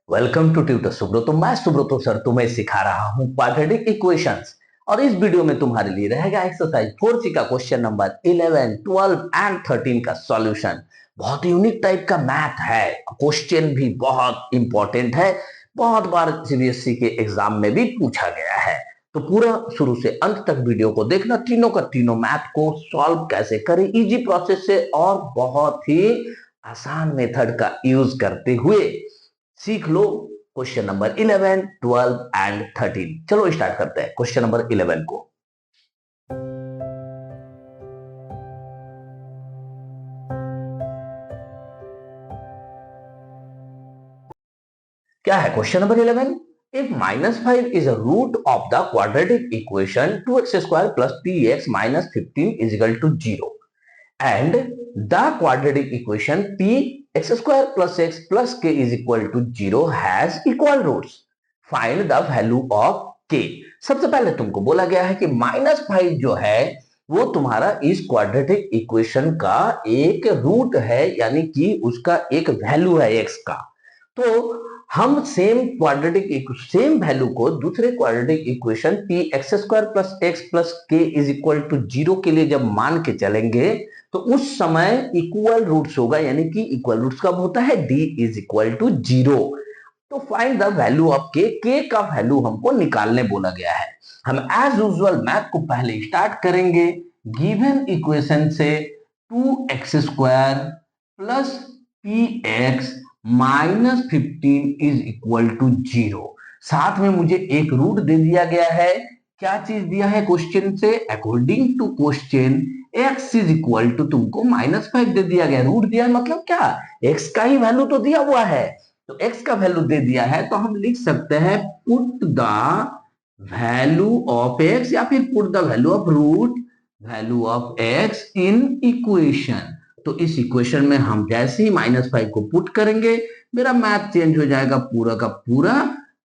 Welcome to tutor Subroto. मैं Subroto sir तुम्हें सिखा रहा हूं क्वाड्रेटिक इक्वेशंस। और इस वीडियो में तुम्हारे लिए रहेगा एक्सरसाइज 4C का क्वेश्चन नंबर 11, 12 एंड 13 का सॉल्यूशन। बहुत यूनिक टाइप का मैथ है, क्वेश्चन भी बहुत इंपॉर्टेंट है, बहुत बार सीबीएसई के एग्जाम में भी पूछा गया है। तो पूरा शुरू से अंत तक वीडियो को देखना, तीनों का तीनों मैथ को सॉल्व कैसे करें इजी प्रोसेस से और बहुत ही आसान मेथड का यूज करते हुए सीख लो। Question number 11, 12 and 13। चलो स्टार्ट करते हैं क्वेश्चन नंबर 11 को। क्या है question number 11? If -5 is a root of the quadratic equation 2x square plus 3x minus 15 is equal to 0 and the quadratic equation px square plus x plus k is equal to 0 has equal roots. Find the value of k. सबसे पहले तुमको बोला गया है कि -5 जो है वो तुम्हारा इस क्वाड्रेटिक इक्वेशन का एक रूट है, यानी कि उसका एक वैल्यू है x का। तो हम सेम वैल्यू को दूसरे quadratic equation P x square plus x plus के इज इक्वल टू 0 के लिए जब मान के चलेंगे तो उस समय इक्वल रूट्स होगा, यानी कि इक्वल रूट्स कब होता है? d is equal to 0। तो फाइंड द वैल्यू ऑफ के का वैल्यू हमको निकालने बोला गया है। हम एज यूजुअल मैथ को पहले स्टार्ट करेंगे गिवन इक्वेशन से 2x square plus p x minus 15 is equal to 0। साथ में मुझे एक रूट दे दिया गया है। क्या चीज दिया है क्वेश्चन से? According to question x is equal to तुमको -5 दे दिया गया। रूट दिया है मतलब क्या? x का ही वैल्यू तो दिया हुआ है, तो x का वैल्यू दे दिया है तो हम लिख सकते हैं put the value of x या फिर put the value of root value of x in equation. तो इस इक्वेशन में हम जैसे ही -5 को पुट करेंगे मेरा मैथ चेंज हो जाएगा, पूरा का पूरा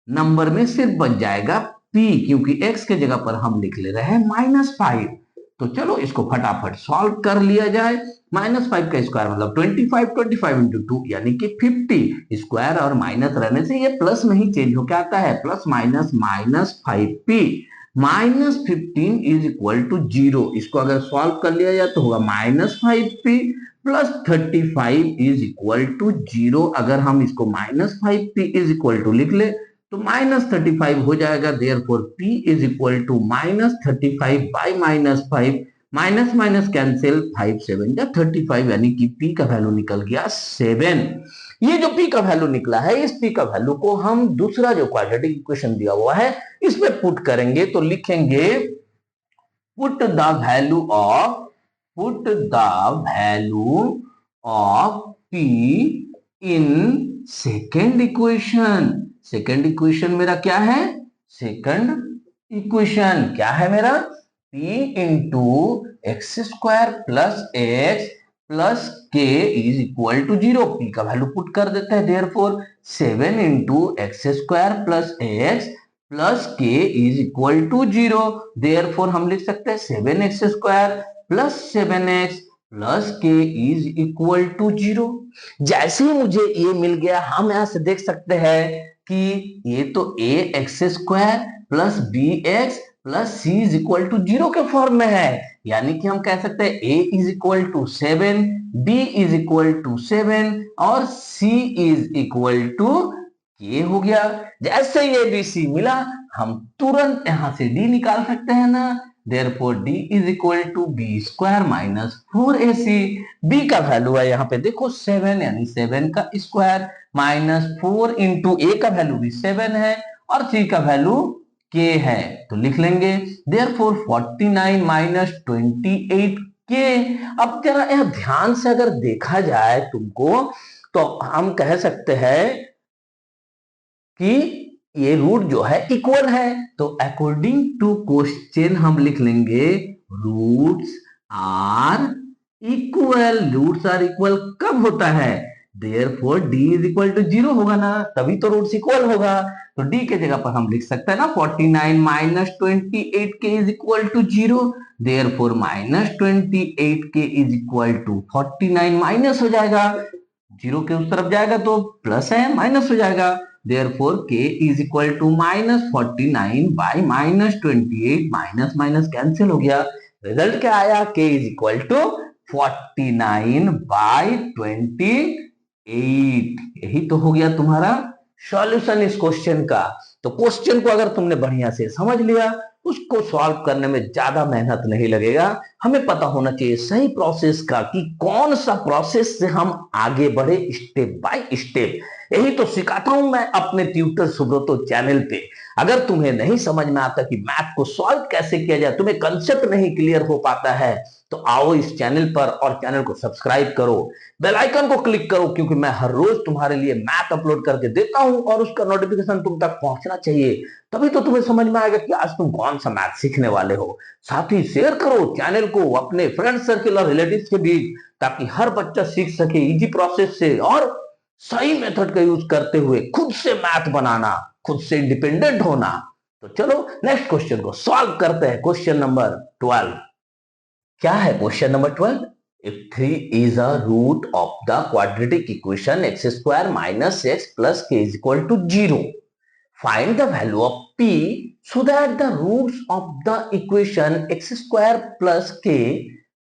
नंबर में सिर्फ बच जाएगा p, क्योंकि x के जगह पर हम लिख ले रहे हैं -5। तो चलो इसको फटाफट सॉल्व कर लिया जाए। -5 का स्क्वायर मतलब 25, 25 इंटू 2 यानी कि 50। स्क्वायर और माइनस रहने से ये प्लस में ही चेंज होकर आता है, plus minus -5p -15 is equal to 0। इसको अगर सॉल्व कर लिया जाए तो होगा -5p plus 35 is equal to 0। अगर हम इसको -5p इज इक्वल टू लिख ले तो -35 हो जाएगा। Therefore p is equal to -35 by -5, minus minus cancel, 5 7 या 35, यानी कि p का वैल्यू निकल गया 7। ये जो p का वैल्यू निकला है, इस p का वैल्यू को हम दूसरा जो क्वाड्रेटिक इक्वेशन दिया हुआ है इसमें पुट करेंगे तो लिखेंगे put the value of p in second equation. Second equation मेरा क्या है? सेकेंड इक्वेशन क्या है मेरा? p into x square plus x plus के इज इक्वल टू 0। p का वैल्यू पुट कर देते हैं। Therefore 7 into x square plus x plus के इज इक्वल टू 0। देयरफॉर हम लिख सकते हैं 7x square plus 7x plus के इज इक्वल टू 0। जैसे ही मुझे ये मिल गया, हम यहां से देख सकते हैं कि ये तो a x square plus b x plus c is equal to 0 के फॉर्म में है, यानी कि हम कह सकते हैं a is equal to 7, b is equal to 7 और c is equal to k हो गया। जैसे ये b c मिला हम तुरंत यहां से d निकाल सकते हैं ना। Therefore d is equal to b square minus 4ac। b का वैल्यू है यहाँ पे देखो 7, यानी 7 का स्क्वायर माइनस 4 इंटू a का वैल्यू भी 7 है और c का वैल्यू k है, तो लिख लेंगे Therefore 49 माइनस 28k। अब जरा यह ध्यान से अगर देखा जाए तुमको तो हम कह सकते हैं कि ये रूट जो है इक्वल है, तो अकॉर्डिंग टू क्वेश्चन हम लिख लेंगे roots are equal. Roots are equal कब होता है? Therefore d is equal to 0 होगा ना, तभी तो रूट्स इक्वल होगा। तो d के जगह पर हम लिख सकते हैं ना 49 minus 28 k is equal to 0। Therefore minus 28 k is equal to 49 minus हो जाएगा, 0 के उस तरफ जाएगा तो प्लस है, माइनस हो जाएगा। Therefore k is equal to -49 by -28, minus minus cancel हो गया, रिजल्ट क्या आया, k is equal to 49 by 28। यही तो हो गया तुम्हारा सॉल्यूशन इस क्वेश्चन का। तो क्वेश्चन को अगर तुमने बढ़िया से समझ लिया, उसको सॉल्व करने में ज्यादा मेहनत नहीं लगेगा। हमें पता होना चाहिए सही प्रोसेस का कि कौन सा प्रोसेस से हम आगे बढ़े स्टेप बाय स्टेप। यही तो सिखाता हूं मैं अपने ट्यूटर सुब्रतो चैनल पे। अगर तुम्हें नहीं समझ में आता कि मैथ को सॉल्व कैसे किया जाए, तुम्हें कंसेप्ट नहीं क्लियर हो पाता है, तो आओ इस चैनल पर और चैनल को सब्सक्राइब करो, बेल आइकन को क्लिक करो, क्योंकि मैं हर रोज तुम्हारे लिए मैथ अपलोड करके देता हूं और उसका नोटिफिकेशन तुम तक पहुंचना चाहिए। तभी तो तुम्हें समझ में आएगा कि आज तुम कौन सा मैथ सीखने वाले हो। साथ ही शेयर करो चैनल को अपने फ्रेंड सर्किल और रिलेटिव्स के बीच, ताकि हर बच्चा सीख सके इजी प्रोसेस से और सही मेथड का यूज करते हुए खुद से मैथ बनाना, खुद से इंडिपेंडेंट होना। तो चलो नेक्स्ट क्वेश्चन को सॉल्व करते हैं। क्वेश्चन नंबर 12 क्या है? Question number 12, if 3 is a root of the quadratic equation x square minus x plus k is equal to 0, find the value of p so that the roots of the equation x square plus k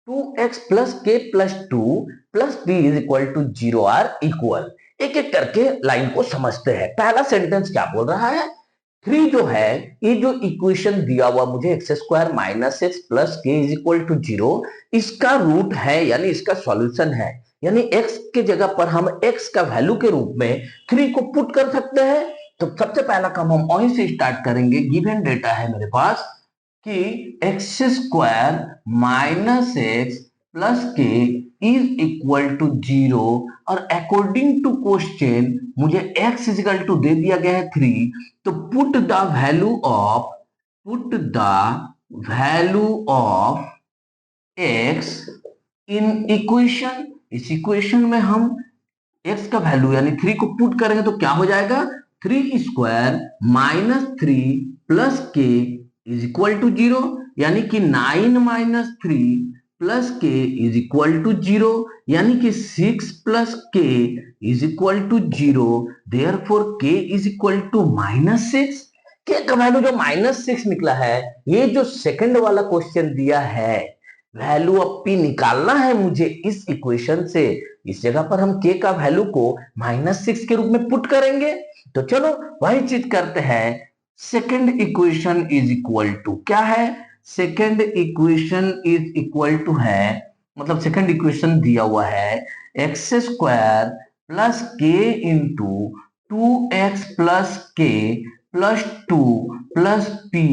2x plus k plus 2 plus b is equal to 0 are equal। एक एक करके line को समझते हैं। पहला sentence क्या बोल रहा है, 3 जो है, ये जो इक्वेशन दिया हुआ मुझे x square minus x plus के इज इक्वल टू 0, इसका रूट है, यानी इसका सॉल्यूशन है। यानी x के जगह पर हम x का वैल्यू के रूप में 3 को पुट कर सकते हैं। तो सबसे पहला काम हम वहीं से स्टार्ट करेंगे। गिवन डेटा है मेरे पास कि x square minus x plus के इज इक्वल टू 0, और अकॉर्डिंग टू क्वेश्चन मुझे x इजिकल टू दे दिया गया है 3। तो put the value of x in equation. इस इक्वेशन में हम x का वैल्यू यानी 3 को पुट करेंगे तो क्या हो जाएगा, 3 स्क्वायर माइनस 3 प्लस के इज इक्वल टू 0, यानी कि 9 माइनस 3 प्लस के इज इक्वल टू 0, यानी कि 6 प्लस के इज इक्वल टू 0। देयरफॉर के इज इक्वल टू -6। के का वैल्यू जो -6 निकला है, ये जो सेकंड वाला क्वेश्चन दिया है, वैल्यू ऑफ पी निकालना है मुझे इस इक्वेशन से। इस जगह पर हम के का वैल्यू को -6 के रूप में पुट करेंगे। तो चलो वही चीज करते हैं। Second equation is equal to क्या है, second equation is equal to है, मतलब सेकंड इक्वेशन दिया हुआ है x square plus k into 2x plus k plus 2 plus p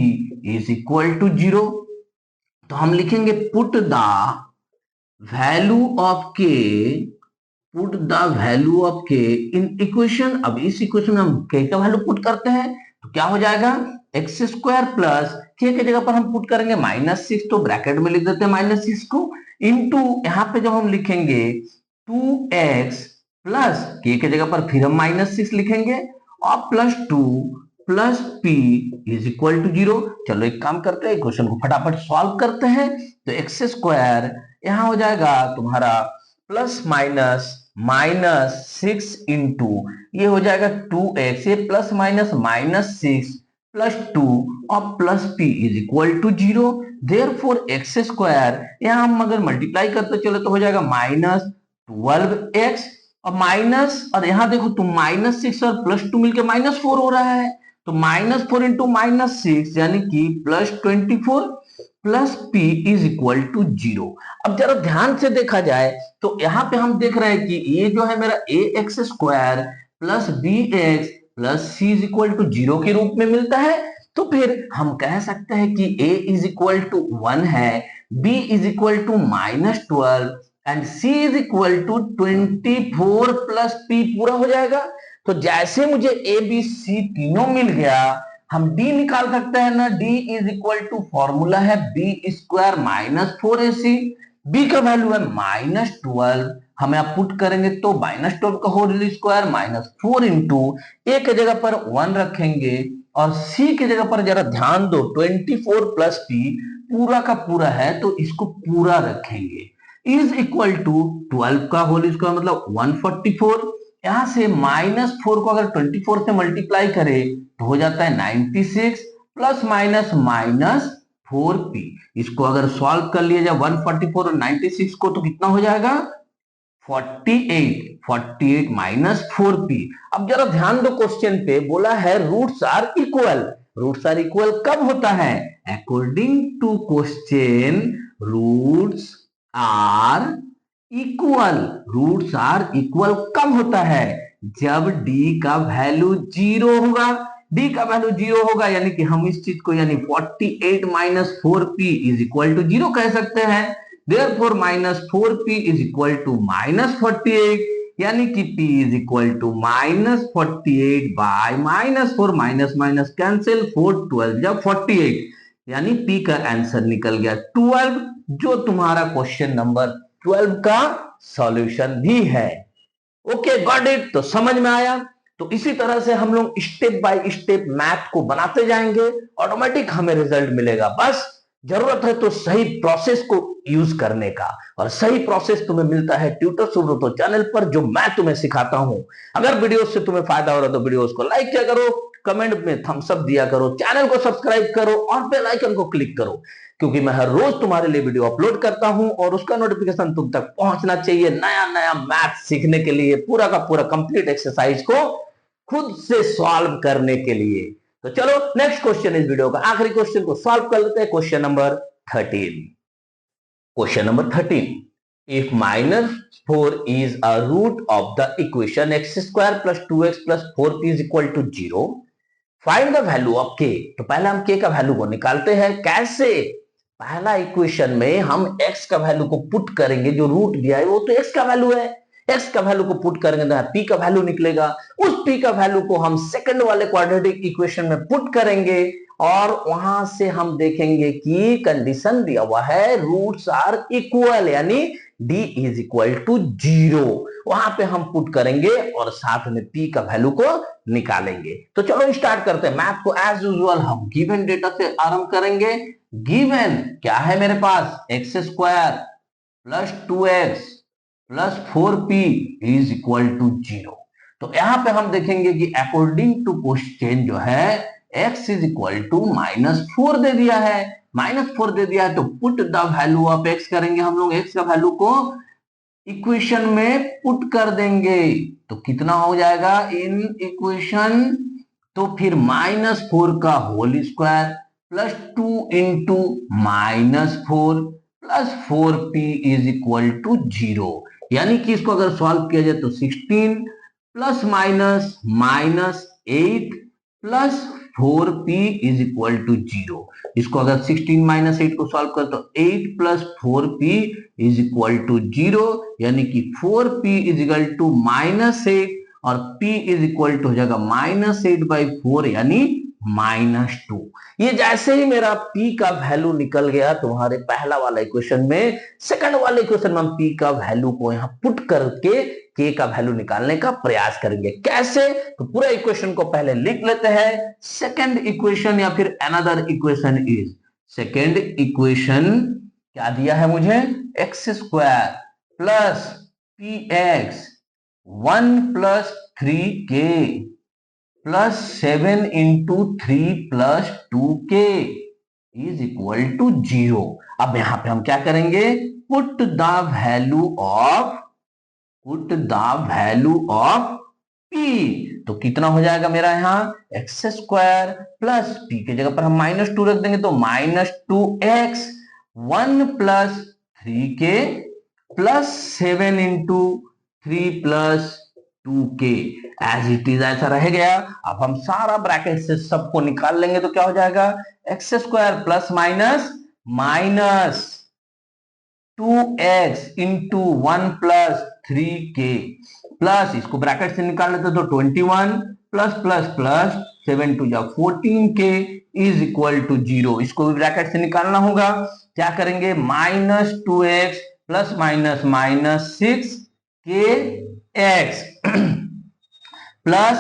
is equal to 0। तो हम लिखेंगे पुट द वैल्यू ऑफ के इन इक्वेशन। अब इस इक्वेशन में हम के का वैल्यू पुट करते हैं तो क्या हो जाएगा, एक्स स्क्वायर प्लस के जगह पर हम पुट करेंगे -6, तो ब्रैकेट में लिख देते हैं -6 को, इंटू यहाँ पे जब हम लिखेंगे 2x प्लस के जगह पर फिर हम -6 लिखेंगे और plus 2 plus p is equal to 0। चलो एक काम करते हैं, क्वेश्चन को फटाफट सॉल्व करते हैं। तो एक्स स्क्वायर यहां हो जाएगा तुम्हारा प्लस माइनस -6 इंटू ये हो जाएगा 2x, ये प्लस माइनस -6 प्लस 2 और plus p is equal to 0। Therefore x square यहां हम अगर मल्टीप्लाई करते चले तो हो जाएगा -12x और माइनस, और यहां देखो तुम -6 और प्लस 2 मिलकर -4 हो रहा है, तो -4 इंटू -6 यानी कि +24 plus p is equal to 0। अब जरा ध्यान से देखा जाए तो यहाँ पे हम देख रहे हैं कि ये जो है मेरा ax square plus bx plus c is equal to 0 के रूप में मिलता है। तो फिर हम कह सकते हैं कि a इज इक्वल टू 1 है, b is equal to -12 and c is equal to 24 plus p पूरा हो जाएगा। तो जैसे मुझे a b c तीनों मिल गया, हम d निकाल सकते हैं ना, d is equal to formula है b स्क्वायर -4ac, b का वैल्यू है -12, हमें आप पुट करेंगे तो -12 का होल स्क्वायर -4 इंटू a के जगह पर 1 रखेंगे और c की जगह पर जरा ध्यान दो 24 प्लस p पूरा का पूरा है तो इसको पूरा रखेंगे, इज इक्वल टू 12 का होल स्क्वायर मतलब 144 यहां से -4 को अगर 24 से मल्टीप्लाई करे तो हो जाता है 96 प्लस माइनस -4p। इसको अगर सॉल्व कर लिया जाए 144 और 96 को तो कितना हो जाएगा 48 -4p। अब जरा ध्यान दो क्वेश्चन पे बोला है roots are equal. Roots are equal कब होता है? According to question roots are equal. Roots are equal कब होता है? जब d का वैल्यू 0 होगा। d का वैल्यू 0 होगा यानी कि हम इस चीज को यानी 48 -4p इज इक्वल टू 0 कह सकते हैं। therefore -4p is equal to -48 यानी कि p is equal to -48 by -4 minus minus cancel 4 12 जब 48 यानी p का आंसर निकल गया 12 जो तुम्हारा क्वेश्चन नंबर 12 का सॉल्यूशन भी है। Okay got it. तो समझ में आया। तो इसी तरह से हम लोग स्टेप बाय स्टेप मैथ को बनाते जाएंगे, ऑटोमेटिक हमें रिजल्ट मिलेगा। बस जरूरत है तो सही प्रोसेस को यूज करने का, और सही प्रोसेस तुम्हें मिलता है ट्यूटर सुब्रतो चैनल पर जो मैं तुम्हें सिखाता हूं। अगर वीडियो से तुम्हें फायदा हो रहा है तो वीडियो को लाइक किया करो, कमेंट में थम्स अप दिया करो, चैनल को सब्सक्राइब करो और बेल आइकन को क्लिक करो, क्योंकि मैं हर रोज तुम्हारे लिए वीडियो अपलोड करता हूं और उसका नोटिफिकेशन तुम तक पहुंचना चाहिए। नया नया मैथ सीखने के लिए, पूरा का पूरा कंप्लीट एक्सरसाइज को खुद से सॉल्व करने के लिए। तो चलो नेक्स्ट क्वेश्चन, इस वीडियो का आखिरी क्वेश्चन को सॉल्व कर लेते हैं। Question number 13। Question number 13, if -4 is a root of the equation x² plus 2x plus 4p is equal to 0, find the value of k। तो पहले हम k का वैल्यू को निकालते हैं। कैसे? पहला इक्वेशन में हम x का वैल्यू को पुट करेंगे, जो रूट दिया है वो तो x का वैल्यू है। x का वैल्यू को पुट करेंगे तो p का वैल्यू निकलेगा। उस p का वैल्यू को हम सेकंड वाले क्वाड्रेटिक इक्वेशन में पुट करेंगे और वहां से हम देखेंगे कि कंडीशन दिया हुआ है रूट्स आर इक्वल, यानी d इज इक्वल टू 0। वहां पे हम पुट करेंगे और साथ में p का वैल्यू को निकालेंगे। तो चलो स्टार्ट करते हैं मैथ को। एज यूजुअल हम गिवन डेटा से आरंभ करेंगे। गिवन क्या है मेरे पास? x² plus 2x plus 4p is equal to 0। तो यहां पे हम देखेंगे कि अकॉर्डिंग टू क्वेश्चन जो है x इज इक्वल टू -4 दे दिया है। -4 दे दिया है तो put the value of x करेंगे हम लोग। x का वैल्यू को इक्वेशन में पुट कर देंगे तो कितना हो जाएगा इन इक्वेशन? तो फिर -4 का whole square plus 2 into -4 plus 4p is equal to 0। यानी कि इसको अगर सॉल्व किया जाए तो 16 plus minus -8 plus 4p is equal to 0। इसको अगर 16 माइनस 8 को सॉल्व कर तो 8 plus 4p is equal to 0, यानी कि 4p इज इक्वल टू -8 और p इज इक्वल टू हो जाएगा -8/4 यानी -2। ये जैसे ही मेरा p का वैल्यू निकल गया तुम्हारे पहला वाला इक्वेशन में, सेकंड वाले इक्वेशन में हम p का वैल्यू को यहां पुट करके k का वैल्यू निकालने का प्रयास करेंगे। कैसे? तो पूरा इक्वेशन को पहले लिख लेते हैं। सेकंड इक्वेशन या फिर another equation is, second equation क्या दिया है मुझे? x² plus px 1 plus 3k plus 7 into 3 plus 2k is equal to 0। अब यहां पे हम क्या करेंगे? Put the value of p। तो कितना हो जाएगा मेरा यहाँ x² प्लस p की जगह पर हम -2 रख देंगे तो -2x 1 plus 3k plus 7 into 3 plus 2k as it is ऐसा रह गया। अब हम सारा ब्रैकेट से सबको निकाल लेंगे तो क्या हो जाएगा? x² plus minus 2x into 1 plus 3k plus, इसको ब्रैकेट से निकाल लेते तो 21 plus plus plus 7 two 14k is equal to 0। इसको भी ब्रैकेट से निकालना होगा। क्या करेंगे? -2x plus minus 6kx plus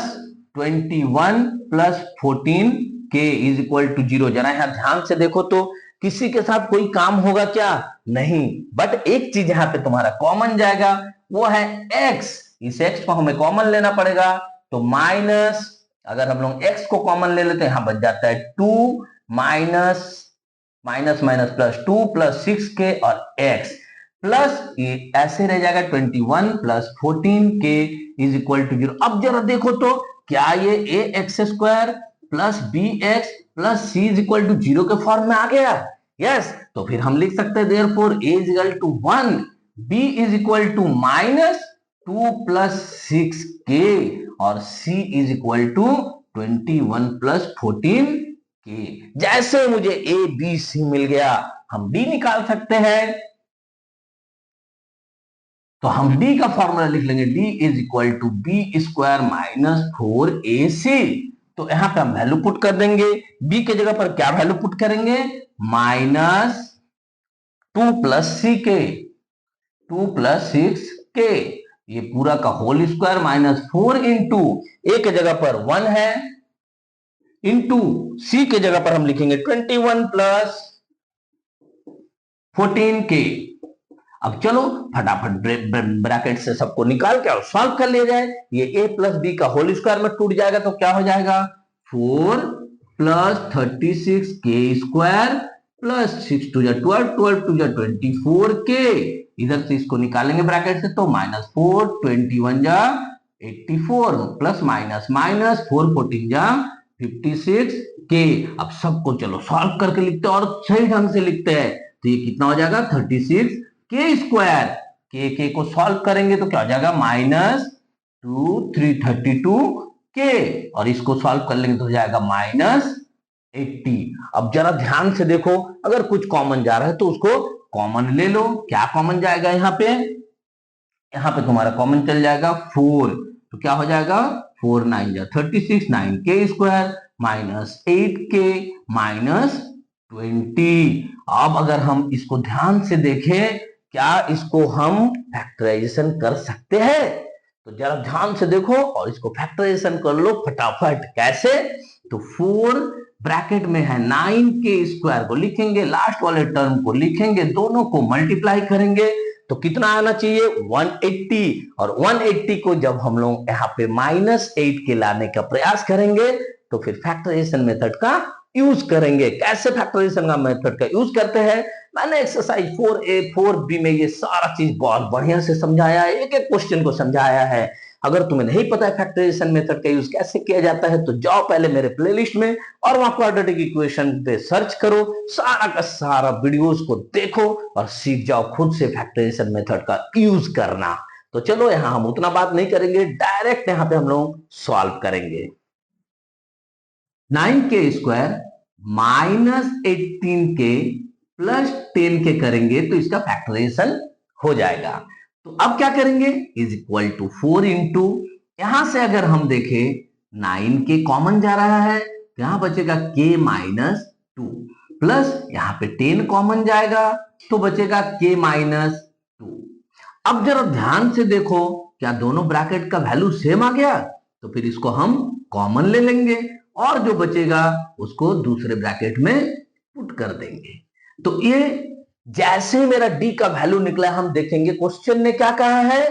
21 plus 14k is equal to 0। जरा यहां ध्यान से देखो तो किसी के साथ कोई काम होगा क्या? नहीं, बट एक चीज यहां पे तुम्हारा कॉमन जाएगा, वो है x। इस x को हमें कॉमन लेना पड़ेगा, तो माइनस, अगर हम लोग x को कॉमन ले लेते हैं यहां बच जाता है 2 minus minus minus plus 2 plus 6k और x प्लस ये ऐसे रह जाएगा 21 plus 14k is equal to 0। अब जरा देखो तो क्या ये a x square plus b x plus c is equal to 0 के फॉर्म में आ गया? यस, तो फिर हम लिख सकते हैं therefore a is equal to 1, b is equal to minus 2 plus 6k और c is equal to 21 plus 14k। जैसे मुझे ए बी सी मिल गया, हम d निकाल सकते हैं, तो हम d का फॉर्मूला लिख लेंगे, d is equal to b square minus 4ac। तो यहां पे हम वैल्यू पुट कर देंगे, b के जगह पर क्या वैल्यू पुट करेंगे, माइनस 2 प्लस सी के 2 प्लस 6k, ये पूरा का होल स्क्वायर माइनस 4 इंटू ए के जगह पर 1 है, इंटू सी के जगह पर हम लिखेंगे 21 प्लस 14k। अब चलो फटाफट ब्रैकेट से सबको निकाल के और सॉल्व कर लिया जाए। ये a प्लस बी का होल स्क्वायर में टूट जाएगा तो क्या हो जाएगा, 4 plus 36k square plus 6 to जा 12, 12 टू जा 24k, इधर से इसको निकालेंगे ब्रैकेट से तो माइनस 4, 21 जा 84 प्लस माइनस माइनस 4, 14 जा 56k। अब सबको चलो सॉल्व करके लिखते हैं और सही ढंग से लिखते हैं, तो ये कितना हो जाएगा 36 के स्क्वायर, के को सॉल्व करेंगे तो क्या हो जाएगा माइनस 2 332 के, और इसको सॉल्व कर लेंगे तो हो जाएगा माइनस 80। अब जरा ध्यान से देखो, अगर कुछ कॉमन जा रहा है तो उसको कॉमन ले लो। क्या कॉमन जाएगा यहाँ पे तुम्हारा कॉमन चल जाएगा 4, तो क्या हो जाएगा 4 9 जा 36, 9k square minus 8k minus 20। अब अगर हम इसको ध्यान से देखें, क्या इसको हम फैक्टराइजेशन कर सकते हैं? तो जरा ध्यान से देखो और इसको फैक्टराइजेशन कर लो फटाफट। कैसे? तो 4 ब्रैकेट में है 9k स्क्वायर को लिखेंगे, लास्ट वाले टर्म को लिखेंगे, दोनों को मल्टीप्लाई करेंगे तो कितना आना चाहिए 180, और 180 को जब हम लोग यहाँ पे माइनस 8 के लाने का प्रयास करेंगे तो फिर फैक्टराइजेशन मेथड का यूज करेंगे। कैसे फैक्टराइजेशन का मेथड का यूज करते हैं, मैंने एक्सरसाइज 4A 4B में ये सारा चीज बहुत बढ़िया से समझाया है, एक एक क्वेश्चन को समझाया है। अगर तुम्हें नहीं पता है फैक्टराइजेशन मेथड का यूज कैसे किया जाता है तो जाओ पहले मेरे प्लेलिस्ट में और वहां क्वाड्रेटिक इक्वेशन पे सर्च करो, सारा का सारा वीडियोस को देखो और सीख जाओ खुद से फैक्टराइजेशन मेथड का यूज करना। तो चलो यहां हम उतना बात नहीं करेंगे, डायरेक्ट यहां पे हम लोग सॉल्व करेंगे। 9k square minus 18k plus 10k करेंगे तो इसका फैक्टराइजेशन हो जाएगा। तो अब क्या करेंगे, इज इक्वल टू 4 इंटू, यहां से अगर हम देखें 9k कॉमन जा रहा है तो यहां बचेगा k माइनस 2 प्लस यहां पे 10 कॉमन जाएगा तो बचेगा k माइनस 2। अब जरा ध्यान से देखो, क्या दोनों ब्रैकेट का वैल्यू सेम आ गया? तो फिर इसको हम कॉमन ले लेंगे और जो बचेगा उसको दूसरे ब्रैकेट में पुट कर देंगे। तो ये जैसे मेरा d का वैल्यू निकला, हम देखेंगे क्वेश्चन ने क्या कहा है,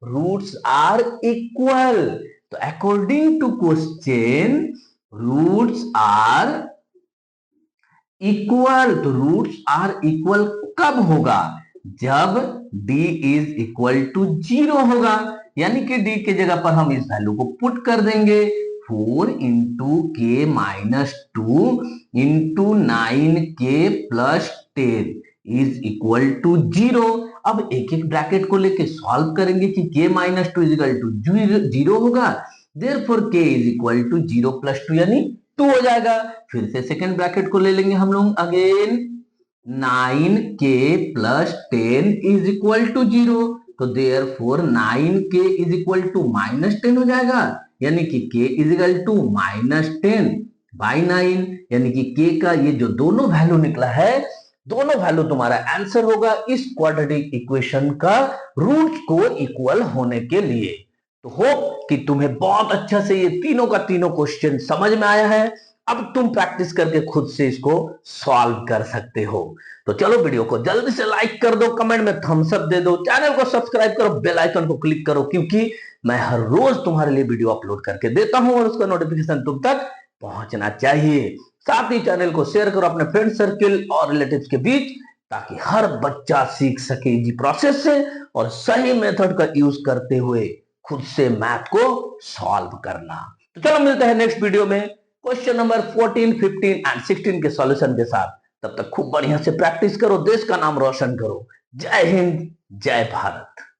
रूट्स आर इक्वल। तो according to question roots are equal. तो रूट्स आर इक्वल कब होगा, जब d इज इक्वल टू 0 होगा, यानी कि d के जगह पर हम इस वैल्यू को पुट कर देंगे 4 into k minus 2 into 9k plus 10 is equal to 0। अब एक एक ब्रैकेट को लेके सॉल्व करेंगे कि k minus 2 is equal to 0 होगा, therefore k is equal to 0 plus 2 यानी 2 हो जाएगा। फिर से सेकेंड ब्रैकेट को ले लेंगे हम लोग again, 9k plus 10 is equal to 0, तो therefore 9k is equal to minus 10 हो जाएगा, यानी कि k is equal to minus 10 by 9, यानी कि k का ये जो दोनों वैल्यू निकला है, दोनों वैल्यू तुम्हारा आंसर होगा इस क्वाड्रेटिक इक्वेशन का रूट को इक्वल होने के लिए। तो होप कि तुम्हें बहुत अच्छा से ये तीनों का तीनों क्वेश्चन समझ में आया है। अब तुम प्रैक्टिस करके खुद से इसको सॉल्व कर सकते हो। तो चलो वीडियो को जल्दी से लाइक कर दो, कमेंट में थम्स अप दे दो, चैनल को सब्सक्राइब करो, बेल आइकन को क्लिक करो, क्योंकि मैं हर रोज तुम्हारे लिए वीडियो अपलोड करके देता हूं और उसका नोटिफिकेशन तुम तक पहुंचना चाहिए। साथ ही चैनल को शेयर करो अपने फ्रेंड सर्किल और रिलेटिव्स के बीच, ताकि हर बच्चा सीख सके इजी प्रोसेस से और सही मेथड का यूज करते हुए खुद से मैथ को सॉल्व करना। तो चलो मिलते हैं नेक्स्ट वीडियो में क्वेश्चन नंबर 14, 15 एंड 16 के सॉल्यूशन के साथ। तब तक खूब बढ़िया से प्रैक्टिस करो, देश का नाम रोशन करो। जय हिंद, जय भारत।